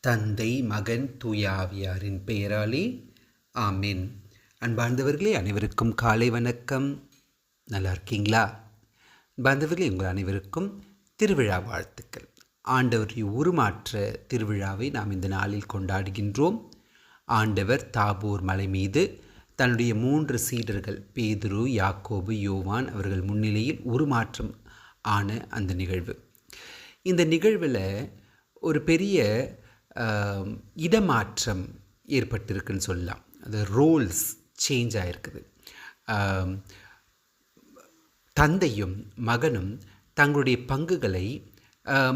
தந்தை, மகன், தூய ஆவியாரின் பெயராலே ஆமென். அன்பார்ந்தவர்களே, அனைவருக்கும் காலை வணக்கம். நல்லா இருக்கீங்களா? அன்பார்ந்தவர்களே, உங்கள் அனைவருக்கும் திருவிழா வாழ்த்துக்கள். ஆண்டவருடைய உருமாற்ற திருவிழாவை நாம் இந்த நாளில் கொண்டாடுகின்றோம். ஆண்டவர் தாபோர் மலை மீது தன்னுடைய 3 சீடர்கள் பேதுரு, யாக்கோபு, யோவான் அவர்கள் முன்னிலையில் உருமாற்றம் ஆன அந்த நிகழ்வு. இந்த நிகழ்வில் ஒரு பெரிய இடமாற்றம் ஏற்பட்டிருக்குன்னு சொல்லலாம். அது ரோல்ஸ் சேஞ்ச் ஆகிருக்குது. தந்தையும் மகனும் தங்களுடைய பங்குகளை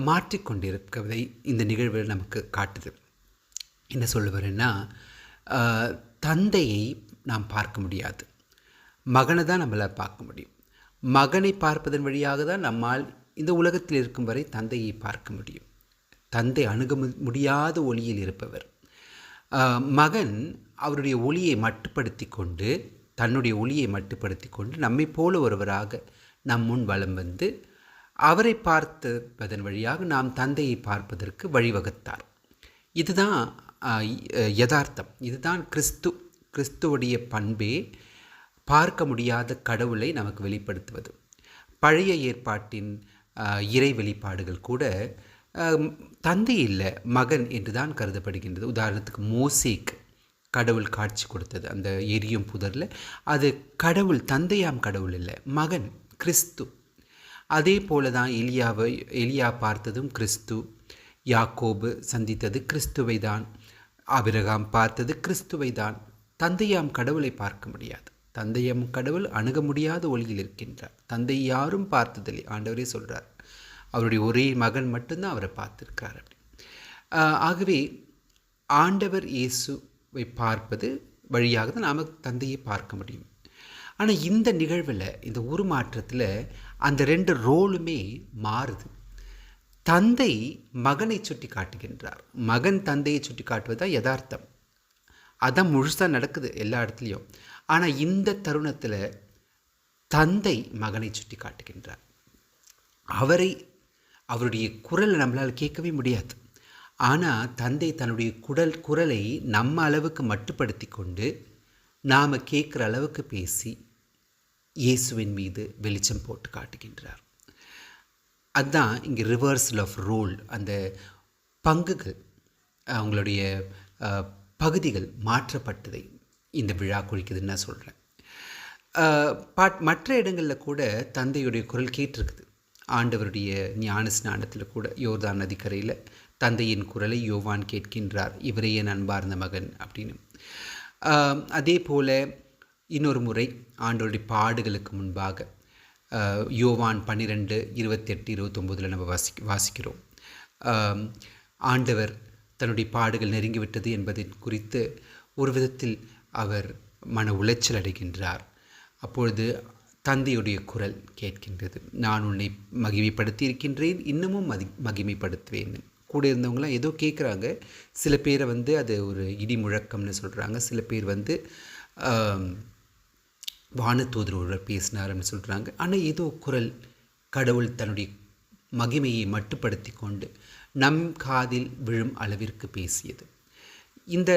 மாற்றிக்கொண்டிருப்பதை இந்த நிகழ்வில் நமக்கு காட்டுது. என்ன சொல்லுவாருன்னா, தந்தையை நாம் பார்க்க முடியாது, மகனை தான் நம்மளால் பார்க்க முடியும். மகனை பார்ப்பதன் வழியாக தான் நம்மால் இந்த உலகத்தில் இருக்கும் வரை தந்தையை பார்க்க முடியும். தந்தை அணுக முடியாத ஒளியில் இருப்பவர். மகன் அவருடைய ஒளியை மட்டுப்படுத்தி கொண்டு, தன்னுடைய ஒளியை மட்டுப்படுத்தி கொண்டு நம்மை போல ஒருவராக நம் முன் வலம் வந்து அவரை பார்ப்பதன் வழியாக நாம் தந்தையை பார்ப்பதற்கு வழிவகுத்தார். இதுதான் யதார்த்தம். இதுதான் கிறிஸ்துவுடைய பண்பே பார்க்க முடியாத கடவுளை நமக்கு வெளிப்படுத்துவது. பழைய ஏற்பாட்டின் இறை வெளிப்பாடுகள் கூட தந்தை இல்லை, மகன் என்று தான் கருதப்படுகின்றது. உதாரணத்துக்கு மோசேக்கு கடவுள் காட்சி கொடுத்தது அந்த எரியும் புதரில், அது கடவுள், தந்தையாம் கடவுள் இல்லை, மகன் கிறிஸ்து. அதே போல தான் எலியா பார்த்ததும் கிறிஸ்து, யாக்கோபு சந்தித்தது கிறிஸ்துவை தான், ஆபிரகாம் பார்த்தது கிறிஸ்துவை தான். தந்தையாம் கடவுளை பார்க்க முடியாது. தந்தையாம் கடவுள் அணுக முடியாத ஒளியில் இருக்கின்றார். தந்தை யாரும் பார்த்ததில்லை, ஆண்டவரே சொல்கிறார். அவருடைய ஒரே மகன் மட்டும்தான் அவரை பார்த்துருக்கார். அப்படி ஆகவே ஆண்டவர் இயேசுவை பார்ப்பது வழியாக தான் நாம் தந்தையை பார்க்க முடியும். ஆனால் இந்த நிகழ்வில், இந்த உருமாற்றத்தில் அந்த 2 ரோலுமே மாறுது. தந்தை மகனை சுட்டி காட்டுகின்றார், மகன் தந்தையை சுட்டி காட்டுவதுதான் யதார்த்தம். அதான் முழுசாக நடக்குது எல்லா இடத்துலையும். ஆனால் இந்த தருணத்தில் தந்தை மகனை சுட்டி காட்டுகின்றார். அவருடைய குரலை நம்மளால் கேட்கவே முடியாது. ஆனால் தந்தை தன்னுடைய குரலை நம்ம அளவுக்கு மட்டுப்படுத்தி கொண்டு நாம் கேட்குற அளவுக்கு பேசி இயேசுவின் மீது வெளிச்சம் போட்டு காட்டுகின்றார். அதுதான் இங்கே ரிவர்சல் ஆஃப் ரோல். அந்த பங்குகள், அவங்களுடைய பகுதிகள் மாற்றப்பட்டதை இந்த விழா குறிக்குதுன்னு நான் சொல்கிறேன். மற்ற இடங்களில் கூட தந்தையுடைய குரல் கேட்டிருக்குது. ஆண்டவருடைய ஞான ஸ்நானத்தில் கூட யோர்தான் நதிக்கரையில் தந்தையின் குரலை யோவான் கேட்கின்றார், இவரே என் அன்பார்ந்த மகன் அப்படின்னு. அதே போல் இன்னொரு முறை ஆண்டவருடைய பாடுகளுக்கு முன்பாக யோவான் 12:28-29 நம்ம வாசிக்கிறோம். ஆண்டவர் தன்னுடைய பாடுகள் நெருங்கிவிட்டது என்பதை குறித்து ஒரு விதத்தில் அவர் மன உளைச்சல் அடைகின்றார். அப்பொழுது தந்தையுடைய குரல் கேட்கின்றது, நான் உன்னை மகிமைப்படுத்தி இருக்கின்றேன், இன்னமும் மகிமைப்படுத்துவேன். கூட இருந்தவங்களாம் ஏதோ கேட்குறாங்க. சில பேரை அது ஒரு இடி முழக்கம்னு சொல்கிறாங்க. சில பேர் வானதூதர் ஒருவர் பேசினார்னு சொல்கிறாங்க. ஆனால் ஏதோ குரல் கடவுள் தன்னுடைய மகிமையை மட்டுப்படுத்தி கொண்டு நம் காதில் விழும் அளவிற்கு பேசியது. இந்த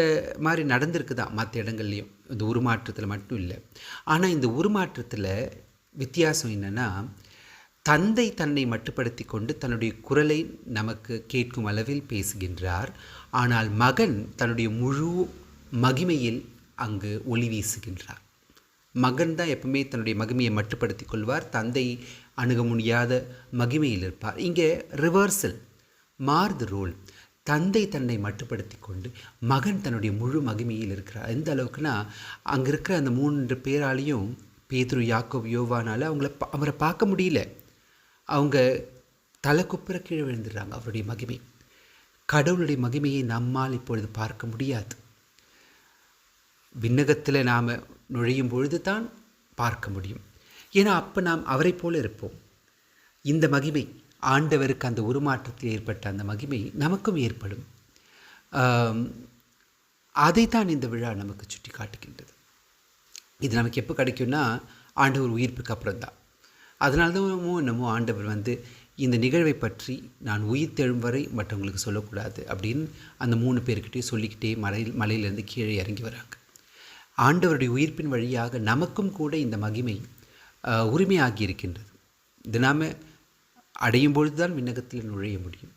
மாதிரி நடந்திருக்கு தான் மற்ற இடங்கள்லையும், இந்த உருமாற்றத்தில் மட்டும் இல்லை. ஆனால் இந்த உருமாற்றத்தில் வித்தியாசம் என்னென்னா, தந்தை தன்னை மட்டுப்படுத்தி கொண்டு தன்னுடைய குரலை நமக்கு கேட்கும் அளவில் பேசுகின்றார். ஆனால் மகன் தன்னுடைய முழு மகிமையில் அங்கு ஒளி வீசுகின்றார். மகன் தான் எப்பவுமே தன்னுடைய மகிமையை மட்டுப்படுத்தி கொள்வார், தந்தை அணுக முடியாத மகிமையில் இருப்பார். இங்கே ரிவர்சல், மாறுது ரோல். தந்தை தன்னை மட்டுப்படுத்தி கொண்டு மகன் தன்னுடைய முழு மகிமையில் இருக்கிறார். எந்த அளவுக்குன்னா, அங்கே இருக்கிற அந்த 3 பேராலையும், பேதுரு, யாக்கோபு, யோவானால் அவரை பார்க்க முடியல. அவங்க தலை குப்புற கீழே விழுந்துடுறாங்க. அவருடைய மகிமை, கடவுளுடைய மகிமையை நம்மால் இப்பொழுது பார்க்க முடியாது. விண்ணகத்தில் நாம் நுழையும் பொழுது தான் பார்க்க முடியும். ஏன்னா அப்போ நாம் அவரை போல இருப்போம். இந்த மகிமை, ஆண்டவருக்கு அந்த உருமாற்றத்தில் ஏற்பட்ட அந்த மகிமை நமக்கும் ஏற்படும். அதைத்தான் இந்த விழா நமக்கு சுட்டி காட்டுகின்றது. இது நமக்கு எப்போ கிடைக்கும்னா, ஆண்டவர் உயிர்ப்புக்கு அப்புறம் தான். அதனால தான் என்னமோ ஆண்டவர் இந்த நிகழ்வை பற்றி நான் உயிர் தெழும் வரை மற்றவங்களுக்கு சொல்லக்கூடாது அப்படின்னு அந்த 3 பேர்கிட்டையும் சொல்லிக்கிட்டே மலையிலேருந்து கீழே இறங்கி வராங்க. ஆண்டவருடைய உயிர்ப்பின் வழியாக நமக்கும் கூட இந்த மகிமை உரிமையாகி இருக்கின்றது. இது நாம் அடையும் பொழுது தான் விண்ணகத்தில் நுழைய முடியும்.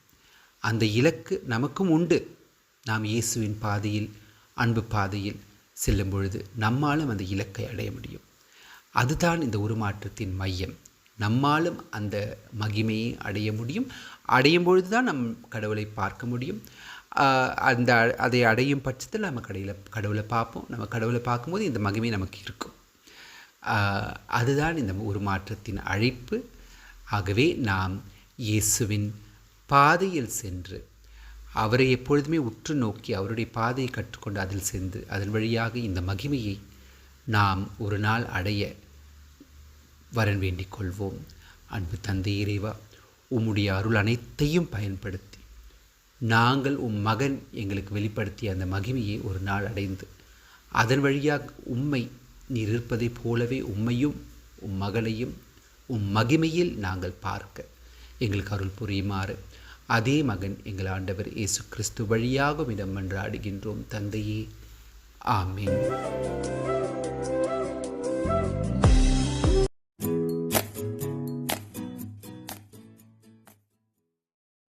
அந்த இலக்கு நமக்கும் உண்டு. நாம் இயேசுவின் பாதையில், அன்பு பாதையில் செல்லும் பொழுது நம்மாலும் அந்த இலக்கை அடைய முடியும். அதுதான் இந்த உருமாற்றத்தின் மையம். நம்மாலும் அந்த மகிமையை அடைய முடியும். அடையும் பொழுது தான் நம் கடவுளை பார்க்க முடியும். அதை அடையும் பட்சத்தில் நம்ம கடவுளை பார்ப்போம். நம்ம கடவுளை பார்க்கும்போது இந்த மகிமை நமக்கு இருக்கும். அதுதான் இந்த உருமாற்றத்தின் அழைப்பு. ஆகவே நாம் இயேசுவின் பாதையில் சென்று அவரை எப்பொழுதுமே உற்று நோக்கி அவருடைய பாதையை கற்றுக்கொண்டு அதில் சென்று அதன் வழியாக இந்த மகிமையை நாம் ஒரு நாள் அடைய வரன் வேண்டிக் கொள்வோம். அன்பு தந்தை இறைவா, உம்முடைய அருள் அனைத்தையும் பயன்படுத்தி நாங்கள் மகன் எங்களுக்கு வெளிப்படுத்திய அந்த மகிமையை ஒரு நாள் அடைந்து அதன் வழியாக உம்மை நீர் இருப்பதைப் போலவே உம்மையும் மகனையும் மகிமையில் நாங்கள் பார்க்க எங்களுக்கு அருள் புரியுமாறு அதே மகன் எங்கள் ஆண்டவர் இயேசு கிறிஸ்து வழியாக இடம் மன்றாடுகின்றோம் தந்தையே. ஆமென்.